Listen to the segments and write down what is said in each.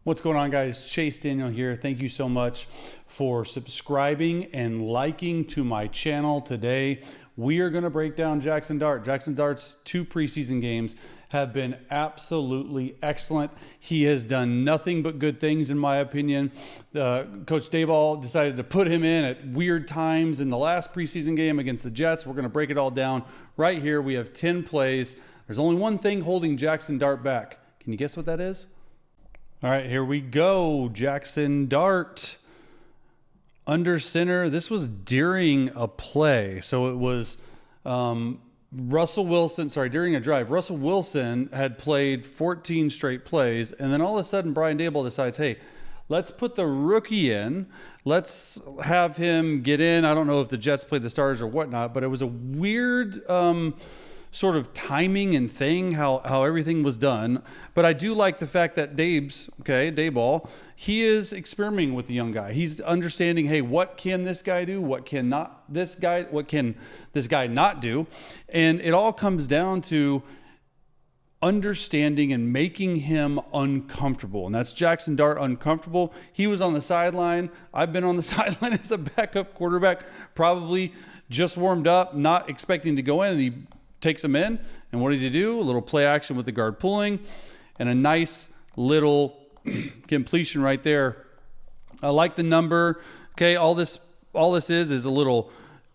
What's going on, guys? Chase Daniel here. Thank you so much for subscribing and liking to my channel. Today, we are going to break down Jaxson Dart. Jaxson Dart's 2 preseason games have been absolutely excellent. He has done nothing but good things, in my opinion. Coach Dayball decided to put him in at weird times in the last preseason game against the Jets. We're going to break it all down right here. We have 10 plays. There's only one thing holding Jaxson Dart back. Can you guess what that is? All right, here we go. Jaxson Dart under center. This was during a play. So it was during a drive. Russell Wilson had played 14 straight plays. And then all of a sudden, Brian Daboll decides, hey, let's put the rookie in. Let's have him get in. I don't know if the Jets played the starters or whatnot, but it was a weird sort of timing and thing, how everything was done. But I do like the fact that Dayball, he is experimenting with the young guy. He's understanding, hey, what can this guy do? What can this guy not do? And it all comes down to understanding and making him uncomfortable. And that's Jaxson Dart, uncomfortable. He was on the sideline. I've been on the sideline as a backup quarterback, probably just warmed up, not expecting to go in, and he takes him in, and what does he do? A little play action with the guard pulling, and a nice little completion right there. I like the number. Okay, all this is a little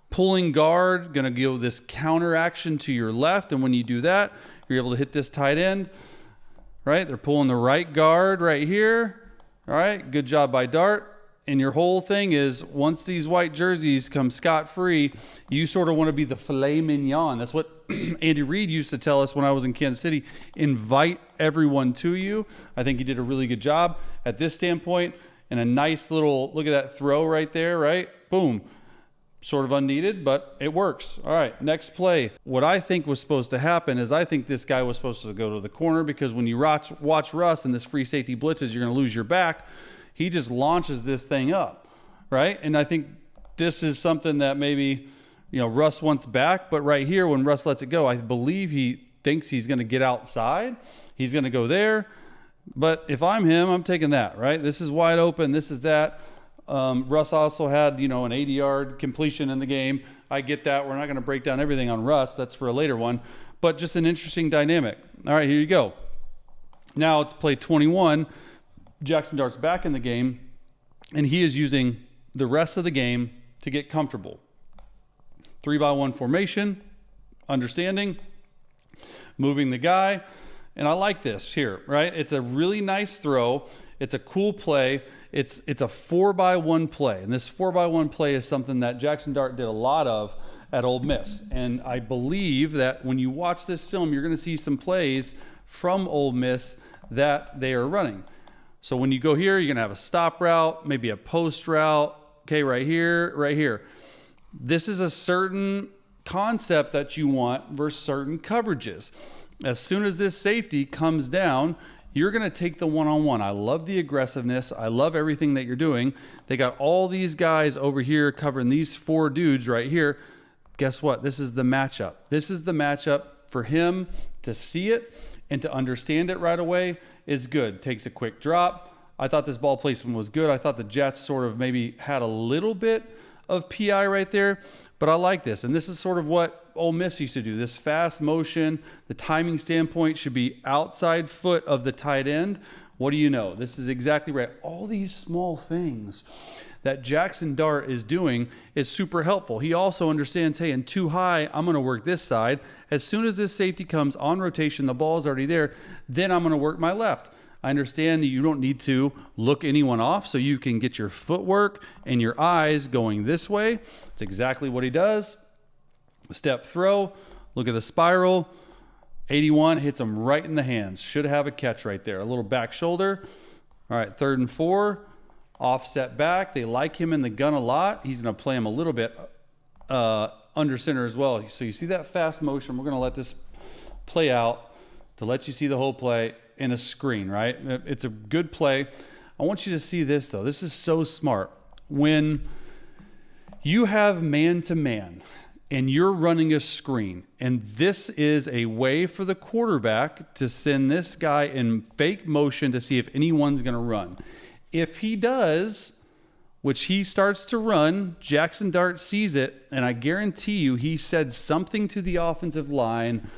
pulling guard, gonna give this counter action to your left, and when you do that, you're able to hit this tight end, right? They're pulling the right guard right here. All right, good job by Dart. And your whole thing is, once these white jerseys come scot-free, you sort of want to be the filet mignon. That's what Andy Reid used to tell us when I was in Kansas City. Invite everyone to you. I think he did a really good job at this standpoint. And a nice little, look at that throw right there, right? Boom. Sort of unneeded, but it works. All right, next play. What I think was supposed to happen is I think this guy was supposed to go to the corner, because when you watch Russ and this free safety blitzes, you're going to lose your back. He just launches this thing up, right? And I think this is something that maybe, Russ wants back. But right here, when Russ lets it go, I believe he thinks he's going to get outside. He's going to go there. But if I'm him, I'm taking that, right? This is wide open. This is that. Russ also had, an 80-yard completion in the game. I get that. We're not going to break down everything on Russ. That's for a later one. But just an interesting dynamic. All right, here you go. Now it's play 21. Jaxson Dart's back in the game, and he is using the rest of the game to get comfortable. 3-by-1 formation, understanding, moving the guy. And I like this here, right? It's a really nice throw. It's a cool play. It's a 4-by-1 play. And this 4-by-1 play is something that Jaxson Dart did a lot of at Ole Miss. And I believe that when you watch this film, you're going to see some plays from Ole Miss that they are running. So when you go here, you're going to have a stop route, maybe a post route. Okay, right here. This is a certain concept that you want versus certain coverages. As soon as this safety comes down, you're going to take the one-on-one. I love the aggressiveness. I love everything that you're doing. They got all these guys over here covering these 4 dudes right here. Guess what? This is the matchup. This is the matchup for him to see it and to understand it right away is good. Takes a quick drop. I thought this ball placement was good. I thought the Jets sort of maybe had a little bit of PI right there, but I like this. And this is sort of what Ole Miss used to do. This fast motion, the timing standpoint should be outside foot of the tight end. What do you know? This is exactly right. All these small things that Jaxson Dart is doing is super helpful. He also understands, hey, in too high, I'm going to work this side. As soon as this safety comes on rotation, the ball is already there, then I'm going to work my left. I understand that you don't need to look anyone off, so you can get your footwork and your eyes going this way. That's exactly what he does. Step throw, look at the spiral. 81 hits him right in the hands. Should have a catch right there. A little back shoulder. All right, 3rd and 4. Offset back. They like him in the gun a lot. He's going to play him a little bit under center as well. So you see that fast motion. We're going to let this play out to let you see the whole play in a screen, right? It's a good play. I want you to see this, though. This is so smart. When you have man-to-man, and you're running a screen, and this is a way for the quarterback to send this guy in fake motion to see if anyone's going to run. If he does, which he starts to run, Jaxson Dart sees it, and I guarantee you he said something to the offensive line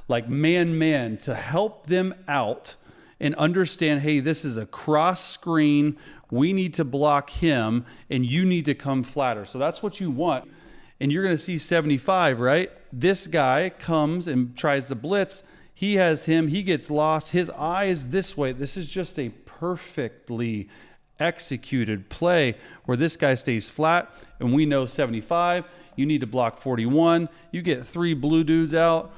like man, to help them out and understand, hey, this is a cross screen. We need to block him, and you need to come flatter. So that's what you want. And you're going to see 75, right? This guy comes and tries to blitz. He has him. He gets lost. His eye is this way. This is just a perfectly executed play where this guy stays flat, and we know 75. You need to block 41. You get 3 blue dudes out.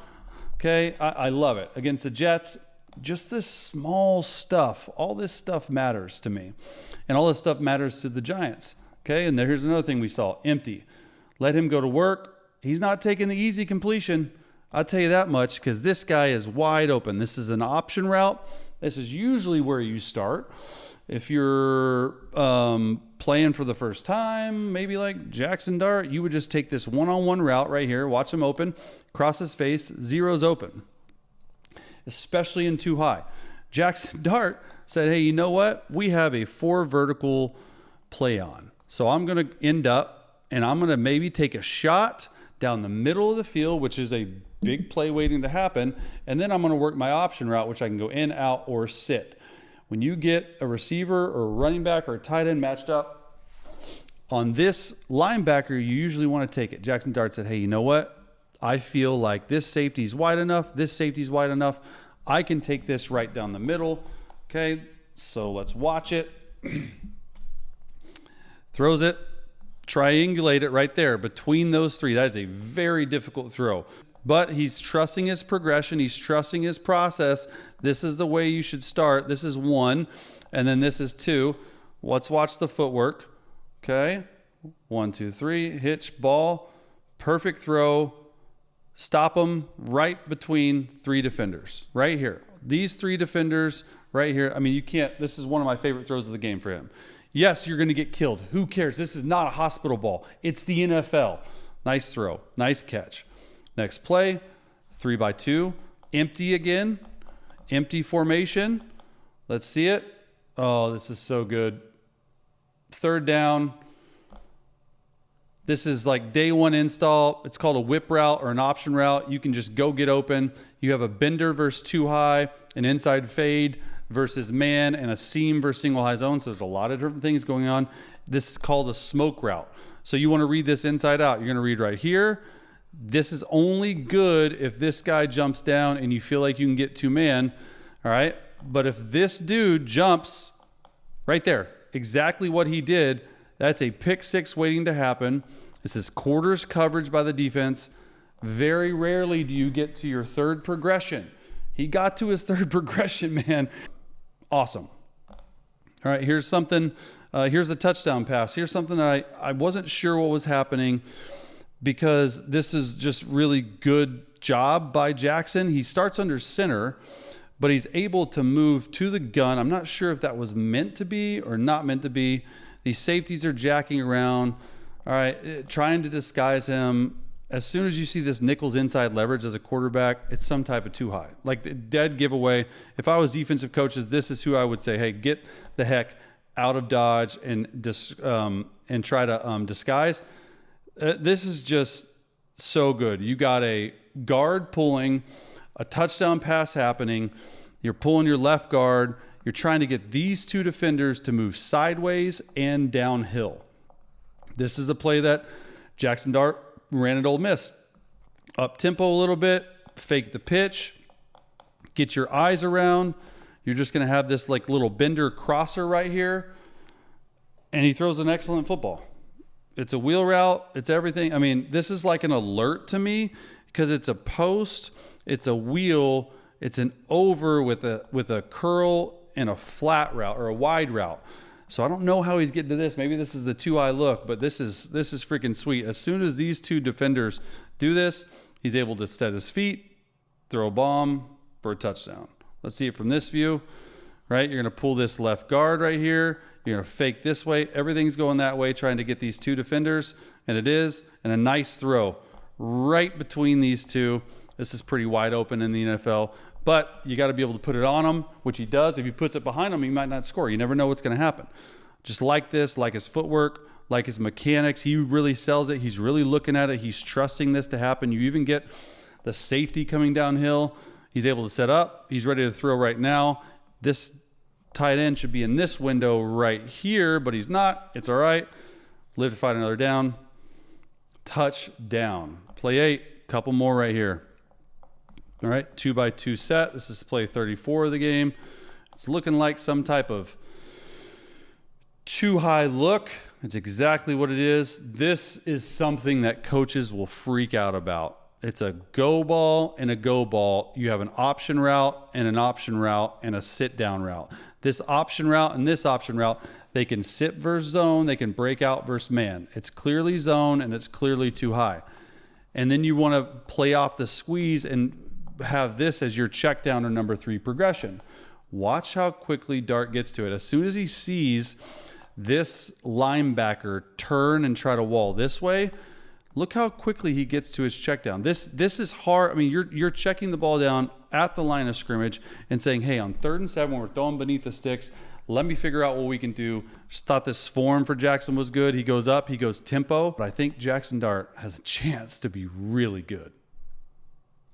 Okay, I love it. Against the Jets, just this small stuff. All this stuff matters to me. And all this stuff matters to the Giants. Okay, and here's another thing we saw. Empty. Let him go to work. He's not taking the easy completion. I'll tell you that much, because this guy is wide open. This is an option route. This is usually where you start. If you're playing for the first time, maybe like Jaxson Dart, you would just take this one-on-one route right here. Watch him open. Cross his face. Zero's open. Especially in too high. Jaxson Dart said, hey, you know what? We have a 4 vertical play on. So I'm going to end up, and I'm going to maybe take a shot down the middle of the field, which is a big play waiting to happen. And then I'm going to work my option route, which I can go in, out, or sit. When you get a receiver or a running back or a tight end matched up on this linebacker, you usually want to take it. Jaxson Dart said, hey, you know what? I feel like this safety's wide enough. This safety's wide enough. I can take this right down the middle. Okay, so let's watch it. Throws it. Triangulate it right there between those 3. That is a very difficult throw. But he's trusting his progression. He's trusting his process. This is the way you should start. This is 1, and then this is 2. Let's watch the footwork. Okay, 1, 2, 3. Hitch, ball, perfect throw. Stop him right between 3 defenders. Right here. These 3 defenders right here. I mean, you can't. This is one of my favorite throws of the game for him. Yes, you're going to get killed. Who cares? This is not a hospital ball. It's the NFL. Nice throw. Nice catch. Next play, 3x2. Empty again. Empty formation. Let's see it. Oh, this is so good. 3rd down. This is like day 1 install. It's called a whip route or an option route. You can just go get open. You have a bender versus too high, an inside fade versus man, and a seam versus single high zone. So there's a lot of different things going on. This is called a smoke route. So you want to read this inside out. You're going to read right here. This is only good if this guy jumps down and you feel like you can get 2-man. All right. But if this dude jumps right there, exactly what he did, that's a pick 6 waiting to happen. This is quarters coverage by the defense. Very rarely do you get to your 3rd progression. He got to his 3rd progression, man. Awesome. All right, here's something. Here's a touchdown pass. Here's something that I wasn't sure what was happening, because this is just really good job by Jaxson. He starts under center, but he's able to move to the gun. I'm not sure if that was meant to be or not meant to be. These safeties are jacking around. All right, trying to disguise him. As soon as you see this nickels inside leverage as a quarterback, it's some type of too high. Like the dead giveaway. If I was defensive coaches, this is who I would say, hey, get the heck out of dodge and try to disguise. This is just so good. You got a guard pulling, a touchdown pass happening. You're pulling your left guard. You're trying to get these 2 defenders to move sideways and downhill. This is a play that Jaxson Dart ran at Ole Miss. Up tempo a little bit, fake the pitch, get your eyes around. You're just going to have this like little bender crosser right here, and he throws an excellent football. It's a wheel route. It's everything. I mean, this is like an alert to me, because it's a post, it's a wheel, it's an over with a curl and a flat route or a wide route. So I don't know how he's getting to this. Maybe this is the too high look, but this is freaking sweet. As soon as these 2 defenders do this, he's able to set his feet, throw a bomb for a touchdown. Let's see it from this view, right? You're going to pull this left guard right here. You're going to fake this way. Everything's going that way, trying to get these 2 defenders, and it is. And a nice throw right between these two. This is pretty wide open in the NFL, but you got to be able to put it on him, which he does. If he puts it behind him, he might not score. You never know what's going to happen. Just like this, like his footwork, like his mechanics, he really sells it. He's really looking at it. He's trusting this to happen. You even get the safety coming downhill. He's able to set up. He's ready to throw right now. This tight end should be in this window right here, but he's not. It's all right. Live to fight another down. Touchdown. Play 8. Couple more right here. All right, 2x2 set. This is play 34 of the game. It's looking like some type of too high look. It's exactly what it is. This is something that coaches will freak out about. It's a go ball and a go ball. You have an option route and an option route and a sit down route. This option route and this option route, they can sit versus zone. They can break out versus man. It's clearly zone and it's clearly too high. And then you want to play off the squeeze and have this as your check down or number 3 progression. Watch how quickly Dart gets to it. As soon as he sees this linebacker turn and try to wall this way, look how quickly he gets to his check down. This is hard. I mean, you're checking the ball down at the line of scrimmage and saying, hey, on 3rd and 7, when we're throwing beneath the sticks, let me figure out what we can do. Just thought this form for Jaxson was good. He goes up, he goes tempo. But I think Jaxson Dart has a chance to be really good.